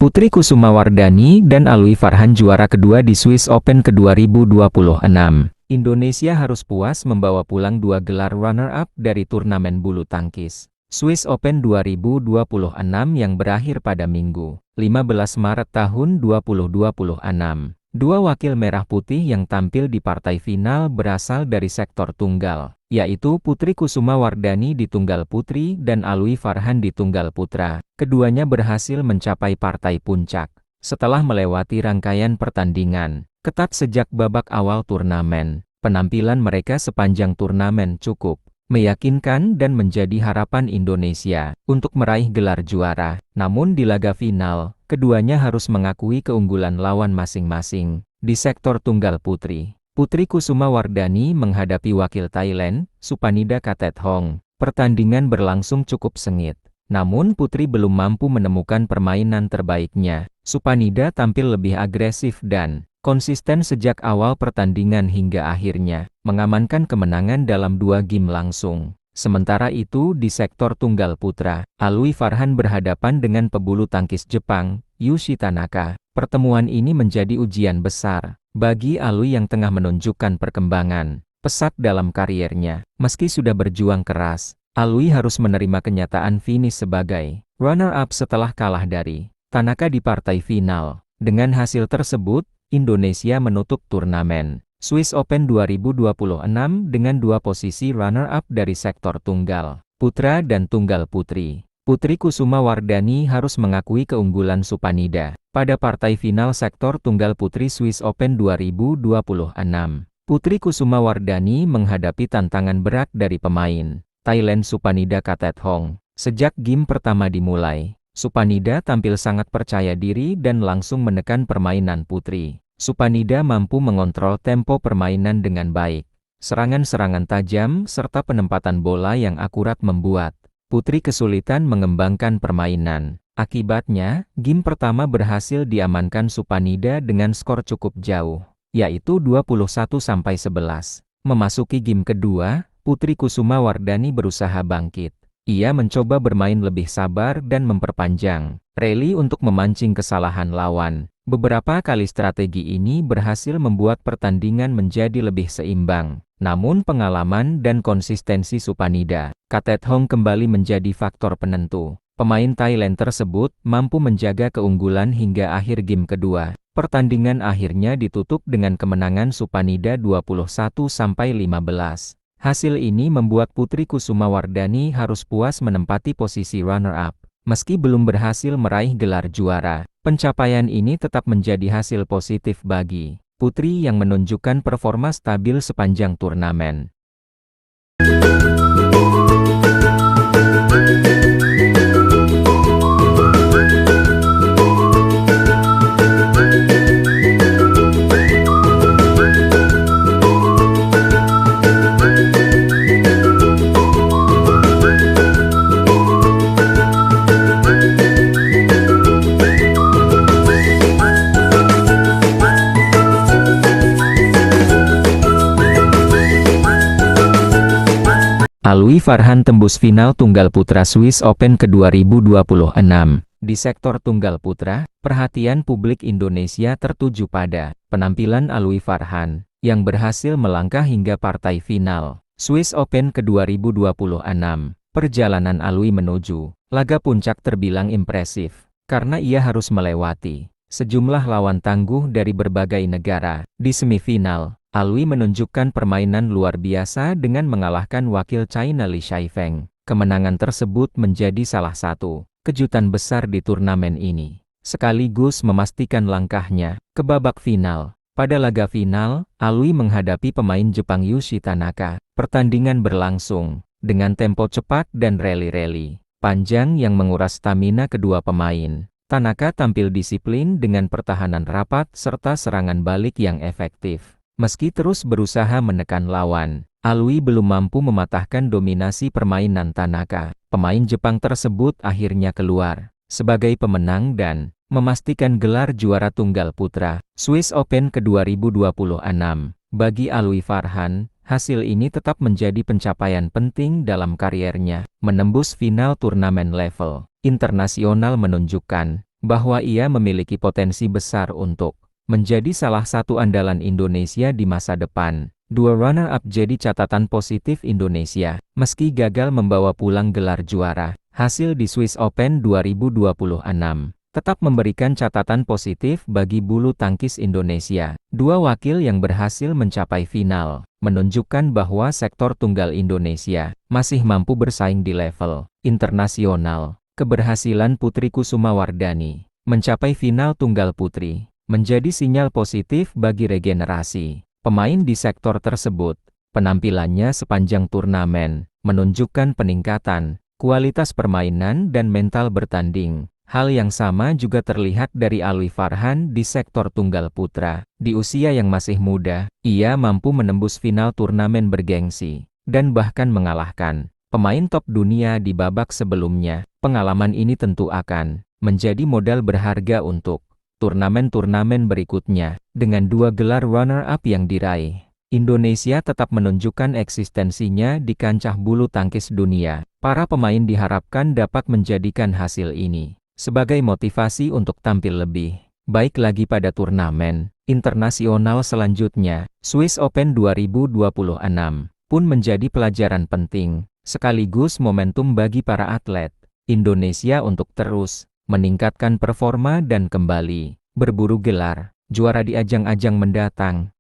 Putri Kusumawardhani dan Alwi Farhan juara kedua di Swiss Open ke-2026. Indonesia harus puas membawa pulang 2 gelar runner-up dari turnamen bulu tangkis Swiss Open 2026 yang berakhir pada Minggu, 15 Maret tahun 2026. Dua wakil merah putih yang tampil di partai final berasal dari sektor tunggal, yaitu Putri Kusumawardhani di tunggal putri dan Alwi Farhan di tunggal putra. Keduanya berhasil mencapai partai puncak setelah melewati rangkaian pertandingan ketat sejak babak awal turnamen. Penampilan mereka sepanjang turnamen cukup meyakinkan dan menjadi harapan Indonesia untuk meraih gelar juara. Namun di laga final, keduanya harus mengakui keunggulan lawan masing-masing. Di sektor tunggal putri, Putri Kusumawardhani menghadapi wakil Thailand, Supanida Kathethong. Pertandingan berlangsung cukup sengit. Namun Putri belum mampu menemukan permainan terbaiknya. Supanida tampil lebih agresif dan konsisten sejak awal pertandingan hingga akhirnya mengamankan kemenangan dalam 2 game langsung. Sementara itu di sektor tunggal putra, Alwi Farhan berhadapan dengan pebulu tangkis Jepang, Yushi Tanaka. Pertemuan ini menjadi ujian besar bagi Alwi yang tengah menunjukkan perkembangan pesat dalam kariernya. Meski sudah berjuang keras, Alwi harus menerima kenyataan finish sebagai runner-up setelah kalah dari Tanaka di partai final. Dengan hasil tersebut, Indonesia menutup turnamen Swiss Open 2026 dengan 2 posisi runner-up dari sektor tunggal putra dan tunggal putri. Putri Kusumawardhani harus mengakui keunggulan Supanida pada partai final sektor tunggal putri Swiss Open 2026. Putri Kusumawardhani menghadapi tantangan berat dari pemain Thailand Supanida Kathethong. Sejak game pertama dimulai, Supanida tampil sangat percaya diri dan langsung menekan permainan putri. Supanida mampu mengontrol tempo permainan dengan baik. Serangan-serangan tajam serta penempatan bola yang akurat membuat putri kesulitan mengembangkan permainan. Akibatnya, game pertama berhasil diamankan Supanida dengan skor cukup jauh, yaitu 21-11. Memasuki game kedua, Putri Kusumawardhani berusaha bangkit. Ia mencoba bermain lebih sabar dan memperpanjang rally untuk memancing kesalahan lawan. Beberapa kali strategi ini berhasil membuat pertandingan menjadi lebih seimbang. Namun pengalaman dan konsistensi Supanida Kathethong kembali menjadi faktor penentu. Pemain Thailand tersebut mampu menjaga keunggulan hingga akhir game kedua. Pertandingan akhirnya ditutup dengan kemenangan Supanida 21-15. Hasil ini membuat Putri Kusumawardhani harus puas menempati posisi runner-up. Meski belum berhasil meraih gelar juara, pencapaian ini tetap menjadi hasil positif bagi putri yang menunjukkan performa stabil sepanjang turnamen. Alwi Farhan tembus final tunggal putra Swiss Open ke-2026. Di sektor tunggal putra, perhatian publik Indonesia tertuju pada penampilan Alwi Farhan yang berhasil melangkah hingga partai final Swiss Open ke-2026. Perjalanan Alwi menuju laga puncak terbilang impresif karena ia harus melewati sejumlah lawan tangguh dari berbagai negara. Di semifinal, Alwi menunjukkan permainan luar biasa dengan mengalahkan wakil China Li Shaifeng. Kemenangan tersebut menjadi salah satu kejutan besar di turnamen ini, sekaligus memastikan langkahnya ke babak final. Pada laga final, Alwi menghadapi pemain Jepang Yushi Tanaka. Pertandingan berlangsung dengan tempo cepat dan rally-rally panjang yang menguras stamina kedua pemain. Tanaka tampil disiplin dengan pertahanan rapat serta serangan balik yang efektif. Meski terus berusaha menekan lawan, Alwi belum mampu mematahkan dominasi permainan Tanaka. Pemain Jepang tersebut akhirnya keluar sebagai pemenang dan memastikan gelar juara tunggal putra Swiss Open ke-2026. Bagi Alwi Farhan, hasil ini tetap menjadi pencapaian penting dalam kariernya. Menembus final turnamen level internasional menunjukkan bahwa ia memiliki potensi besar untuk menjadi salah satu andalan Indonesia di masa depan. Dua runner-up jadi catatan positif Indonesia, meski gagal membawa pulang gelar juara. Hasil di Swiss Open 2026 tetap memberikan catatan positif bagi bulu tangkis Indonesia. Dua wakil yang berhasil mencapai final, menunjukkan bahwa sektor tunggal Indonesia masih mampu bersaing di level internasional. Keberhasilan Putri Kusumawardhani mencapai final tunggal putri menjadi sinyal positif bagi regenerasi pemain di sektor tersebut. Penampilannya sepanjang turnamen menunjukkan peningkatan kualitas permainan dan mental bertanding. Hal yang sama juga terlihat dari Alwi Farhan di sektor tunggal putra. Di usia yang masih muda, ia mampu menembus final turnamen bergengsi dan bahkan mengalahkan pemain top dunia di babak sebelumnya. Pengalaman ini tentu akan menjadi modal berharga untuk turnamen-turnamen berikutnya. Dengan dua gelar runner-up yang diraih, Indonesia tetap menunjukkan eksistensinya di kancah bulu tangkis dunia. Para pemain diharapkan dapat menjadikan hasil ini sebagai motivasi untuk tampil lebih baik lagi pada turnamen internasional selanjutnya. Swiss Open 2026 pun menjadi pelajaran penting, sekaligus momentum bagi para atlet Indonesia untuk terus meningkatkan performa dan kembali berburu gelar juara di ajang-ajang mendatang.